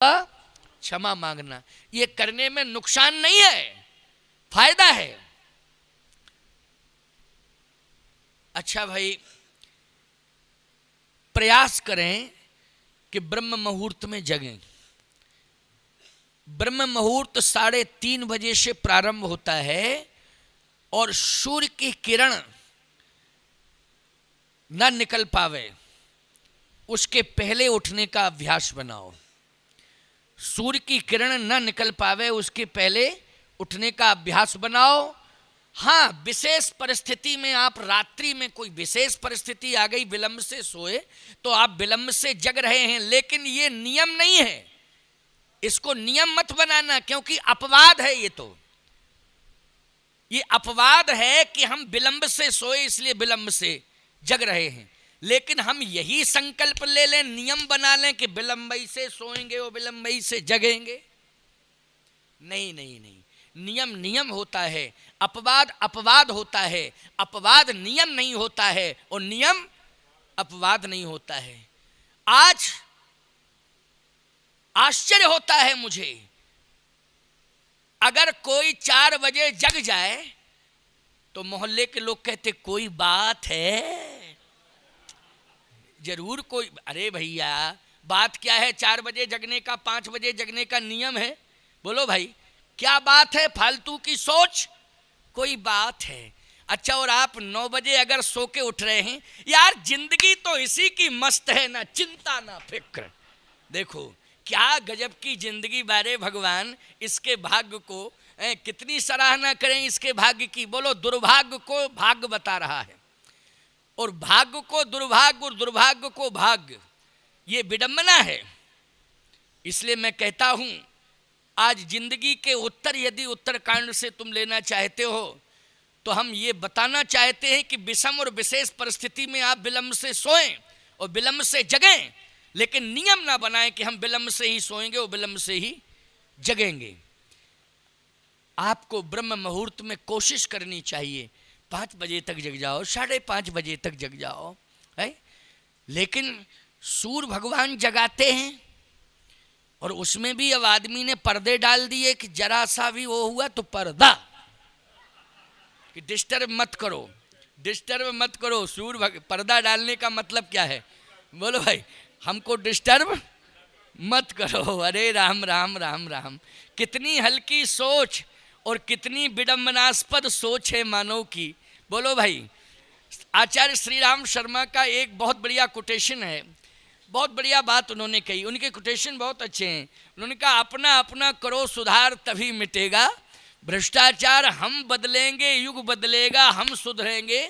क्षमा मांगना। ये करने में नुकसान नहीं है, फायदा है। अच्छा भाई, प्रयास करें कि ब्रह्म मुहूर्त में जगें। ब्रह्म मुहूर्त 3:30 बजे से प्रारंभ होता है और सूर्य की किरण न निकल पावे उसके पहले उठने का अभ्यास बनाओ। सूर्य की किरण न निकल पावे उसके पहले उठने का अभ्यास बनाओ। हाँ, विशेष परिस्थिति में, आप रात्रि में कोई विशेष परिस्थिति आ गई, विलंब से सोए तो आप विलंब से जग रहे हैं, लेकिन ये नियम नहीं है। इसको नियम मत बनाना, क्योंकि अपवाद है। ये अपवाद है कि हम विलंब से सोए इसलिए विलंब से जग रहे हैं। लेकिन हम यही संकल्प ले लें, नियम बना लें कि विलंबई से सोएंगे और विलंबई से जगेंगे। नहीं नहीं नहीं, नियम नियम होता है, अपवाद अपवाद होता है। अपवाद नियम नहीं होता है और नियम अपवाद नहीं होता है। आज आश्चर्य होता है मुझे, अगर कोई 4 बजे जग जाए तो मोहल्ले के लोग कहते कोई बात है, जरूर कोई। अरे भैया, बात क्या है? 4 बजे जगने का, 5 बजे जगने का नियम है। बोलो भाई, क्या बात है? फालतू की सोच, कोई बात है। अच्छा, और आप 9 बजे अगर सो के उठ रहे हैं, यार जिंदगी तो इसी की मस्त है, ना चिंता ना फिक्र। देखो क्या गजब की जिंदगी बारे भगवान, इसके भाग्य को कितनी सराहना करें इसके भाग्य की। बोलो, दुर्भाग्य को भाग्य बता रहा है और भाग्य को दुर्भाग्य और दुर्भाग्य को भाग्य, ये विडंबना है। इसलिए मैं कहता हूं, आज जिंदगी के उत्तर यदि उत्तरकांड से तुम लेना चाहते हो तो हम ये बताना चाहते हैं कि विषम और विशेष परिस्थिति में आप विलंब से सोएं और विलंब से जगें, लेकिन नियम ना बनाएं कि हम विलंब से ही सोएंगे और विलंब से ही जगेंगे। आपको ब्रह्म मुहूर्त में कोशिश करनी चाहिए, 5 बजे तक जग जाओ, 5:30 बजे तक जग जाओ, है। लेकिन सूर्य भगवान जगाते हैं और उसमें भी अब आदमी ने पर्दे डाल दिए कि जरा सा भी वो हुआ तो पर्दा, कि डिस्टर्ब मत करो, डिस्टर्ब मत करो। सूर्य पर्दा डालने का मतलब क्या है? बोलो भाई, हमको डिस्टर्ब मत करो। अरे राम राम राम राम, कितनी हल्की सोच और कितनी विडंबनास्पद सोच है मानव की। बोलो भाई, आचार्य श्री राम शर्मा का एक बहुत बढ़िया कोटेशन है, बहुत बढ़िया बात उन्होंने कही। उनके कोटेशन बहुत अच्छे हैं। उन्होंने कहा, अपना अपना करो सुधार तभी मिटेगा भ्रष्टाचार, हम बदलेंगे युग बदलेगा, हम सुधरेंगे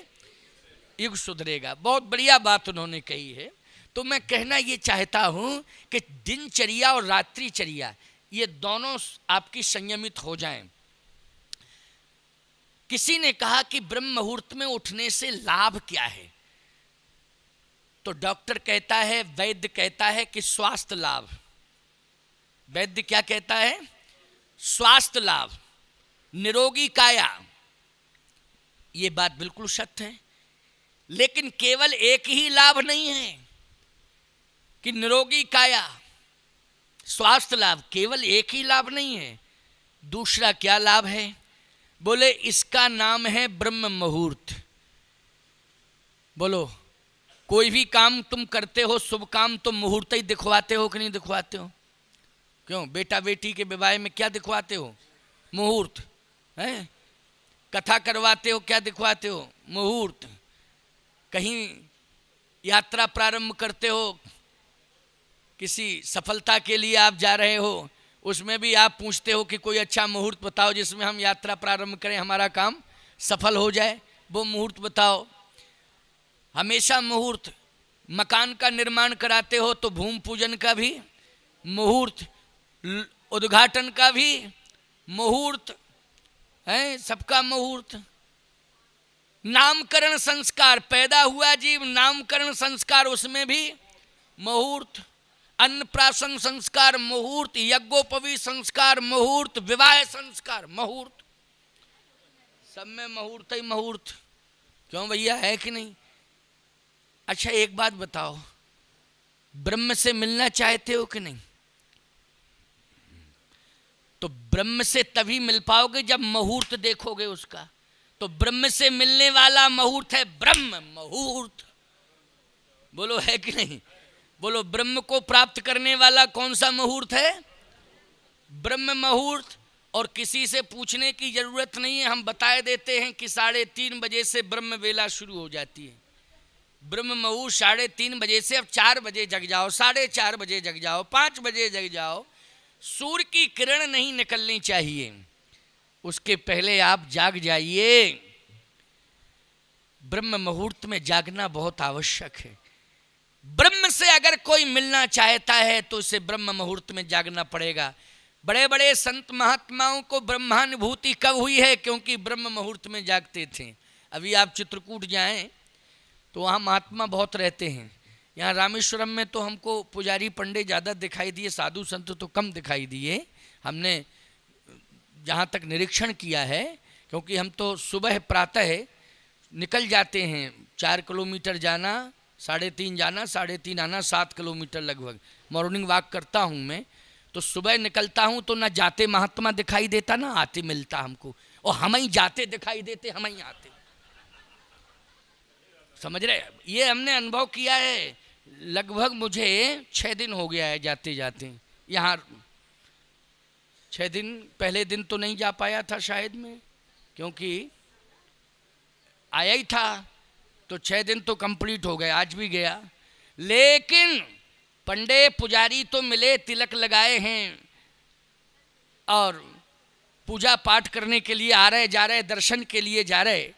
युग सुधरेगा। बहुत बढ़िया बात उन्होंने कही है। तो मैं कहना ये चाहता हूँ कि दिनचर्या और रात्रिचर्या ये दोनों आपकी संयमित हो जाएं। किसी ने कहा कि ब्रह्म मुहूर्त में उठने से लाभ क्या है? तो डॉक्टर कहता है, वैद्य कहता है कि स्वास्थ्य लाभ। वैद्य क्या कहता है? स्वास्थ्य लाभ, निरोगी काया। ये बात बिल्कुल सत्य है। लेकिन केवल एक ही लाभ नहीं है कि निरोगी काया, स्वास्थ्य लाभ, केवल एक ही लाभ नहीं है। दूसरा क्या लाभ है? बोले, इसका नाम है ब्रह्म मुहूर्त। बोलो, कोई भी काम तुम करते हो, शुभ काम, तो मुहूर्त ही दिखवाते हो कि नहीं दिखवाते हो? क्यों? बेटा बेटी के विवाह में क्या दिखवाते हो? मुहूर्त है। कथा करवाते हो, क्या दिखवाते हो? मुहूर्त। कहीं यात्रा प्रारंभ करते हो, किसी सफलता के लिए आप जा रहे हो, उसमें भी आप पूछते हो कि कोई अच्छा मुहूर्त बताओ जिसमें हम यात्रा प्रारंभ करें, हमारा काम सफल हो जाए, वो मुहूर्त बताओ। हमेशा मुहूर्त। मकान का निर्माण कराते हो तो भूमि पूजन का भी मुहूर्त, उद्घाटन का भी मुहूर्त है, सबका मुहूर्त। नामकरण संस्कार, पैदा हुआ जीव, नामकरण संस्कार, उसमें भी मुहूर्त। अन्नप्राशन संस्कार मुहूर्त, यज्ञोपवी संस्कार मुहूर्त, विवाह संस्कार मुहूर्त, सब में मुहूर्त ही मुहूर्त। क्यों भैया, है कि नहीं? अच्छा एक बात बताओ, ब्रह्म से मिलना चाहते हो कि नहीं? तो ब्रह्म से तभी मिल पाओगे जब मुहूर्त देखोगे उसका। तो ब्रह्म से मिलने वाला मुहूर्त है ब्रह्म मुहूर्त। बोलो है कि नहीं? बोलो ब्रह्म को प्राप्त करने वाला कौन सा मुहूर्त है? ब्रह्म मुहूर्त। और किसी से पूछने की जरूरत नहीं है, हम बताए देते हैं कि 3:30 बजे से ब्रह्म वेला शुरू हो जाती है। ब्रह्म मुहूर्त 3:30 बजे से। अब 4 बजे जग जाओ, 4:30 बजे जग जाओ, 5 बजे जग जाओ, सूर्य की किरण नहीं निकलनी चाहिए, उसके पहले आप जाग जाइए। ब्रह्म मुहूर्त में जागना बहुत आवश्यक है। ब्रह्म से अगर कोई मिलना चाहता है तो उसे ब्रह्म मुहूर्त में जागना पड़ेगा। बड़े बड़े संत महात्माओं को ब्रह्मानुभूति कब हुई है? क्योंकि ब्रह्म मुहूर्त में जागते थे। अभी आप चित्रकूट जाएं तो वहाँ महात्मा बहुत रहते हैं। यहाँ रामेश्वरम में तो हमको पुजारी पंडे ज़्यादा दिखाई दिए, साधु संत तो कम दिखाई दिए, हमने जहाँ तक निरीक्षण किया है। क्योंकि हम तो सुबह प्रातः निकल जाते हैं, 4 किलोमीटर जाना, 3.5 जाना, 3.5 आना, 7 किलोमीटर लगभग मॉर्निंग वॉक करता हूँ मैं। तो सुबह निकलता हूँ तो ना जाते महात्मा दिखाई देता ना आते मिलता हमको, और हम ही जाते दिखाई देते, हम ही आते। समझ रहे? ये हमने अनुभव किया है। लगभग मुझे 6 दिन हो गया है जाते जाते यहाँ। 6 दिन, पहले दिन तो नहीं जा पाया था शायद मैं, क्योंकि आया ही था, तो 6 दिन तो कंप्लीट हो गए। आज भी गया, लेकिन पंडे पुजारी तो मिले, तिलक लगाए हैं और पूजा पाठ करने के लिए आ रहे जा रहे, दर्शन के लिए जा रहे।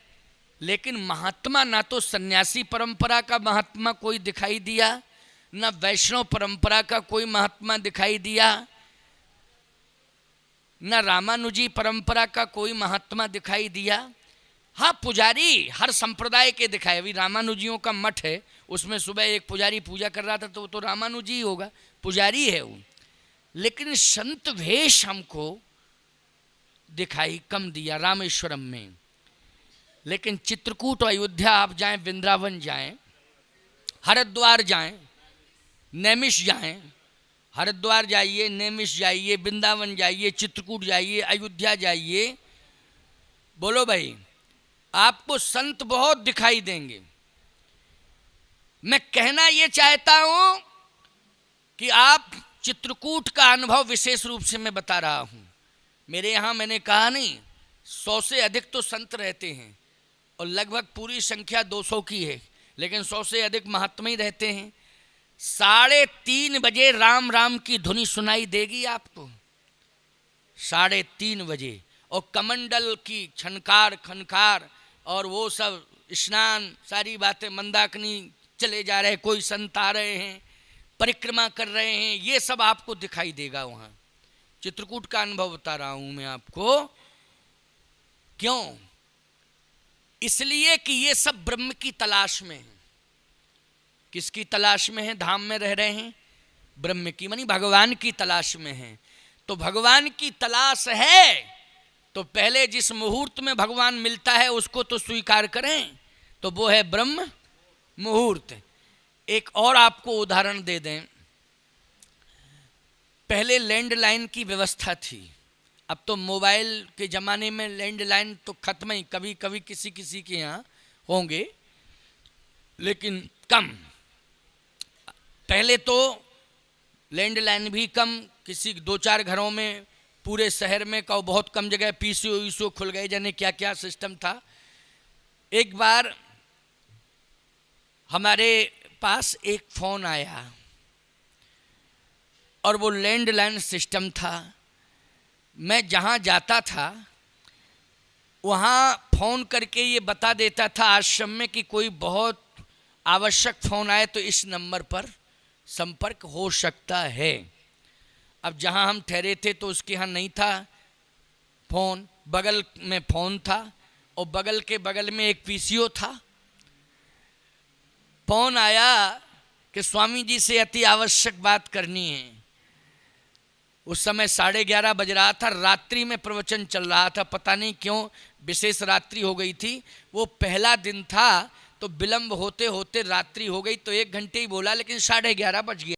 लेकिन महात्मा, ना तो सन्यासी परंपरा का महात्मा कोई दिखाई दिया, ना वैष्णव परंपरा का कोई महात्मा दिखाई दिया, ना रामानुजी परंपरा का कोई महात्मा दिखाई दिया। हाँ, पुजारी हर संप्रदाय के दिखाए। अभी रामानुजियों का मठ है, उसमें सुबह एक पुजारी पूजा कर रहा था, तो वो तो रामानुजी होगा, पुजारी है वो। लेकिन संत वेश हमको दिखाई कम दिया रामेश्वरम में। लेकिन चित्रकूट, अयोध्या आप जाएं, वृंदावन जाएं, हरिद्वार जाएं, नैमिष जाएं, हरिद्वार जाइए, नैमिष जाइए, वृंदावन जाइए, चित्रकूट जाइए, अयोध्या जाइए, बोलो भाई, आपको संत बहुत दिखाई देंगे। मैं कहना ये चाहता हूं कि आप चित्रकूट का अनुभव विशेष रूप से मैं बता रहा हूं। मेरे यहाँ मैंने कहा नहीं, 100 से अधिक तो संत रहते हैं और लगभग पूरी संख्या 200 की है, लेकिन 100 से अधिक महात्मा ही रहते हैं। 3:30 बजे राम राम की धुनी सुनाई देगी आपको, 3:30 बजे। और कमंडल की छनकार खनकार और वो सब स्नान, सारी बातें, मंदाकिनी चले जा रहे, कोई संत आ रहे हैं, परिक्रमा कर रहे हैं, ये सब आपको दिखाई देगा वहाँ। चित्रकूट का अनुभव बता रहा हूँ मैं आपको। क्यों? इसलिए कि ये सब ब्रह्म की तलाश में है। किसकी तलाश में है? धाम में रह रहे हैं, ब्रह्म की, मानी भगवान की तलाश में है। तो भगवान की तलाश है तो पहले जिस मुहूर्त में भगवान मिलता है उसको तो स्वीकार करें, तो वो है ब्रह्म मुहूर्त। एक और आपको उदाहरण दे दें। पहले लैंडलाइन की व्यवस्था थी, अब तो मोबाइल के ज़माने में लैंडलाइन तो खत्म ही, कभी कभी किसी किसी के यहाँ होंगे, लेकिन कम। पहले तो लैंडलाइन भी कम, किसी 2-4 घरों में, पूरे शहर में का बहुत कम जगह पीसीओ खुल गए, जाने क्या क्या सिस्टम था। एक बार हमारे पास एक फ़ोन आया और वो लैंडलाइन सिस्टम था। मैं जहाँ जाता था वहाँ फ़ोन करके ये बता देता था आश्रम में कि कोई बहुत आवश्यक फ़ोन आए तो इस नंबर पर संपर्क हो सकता है। अब जहाँ हम ठहरे थे तो उसके यहाँ नहीं था फ़ोन, बगल में फ़ोन था और बगल के बगल में एक पीसीओ था। फ़ोन आया कि स्वामी जी से अति आवश्यक बात करनी है। उस समय 11:30 बज रहा था, रात्रि में प्रवचन चल रहा था, पता नहीं क्यों विशेष रात्रि हो गई थी। वो पहला दिन था तो विलंब होते होते रात्रि हो गई, तो 1 घंटे ही बोला, लेकिन 11:30 बज गया।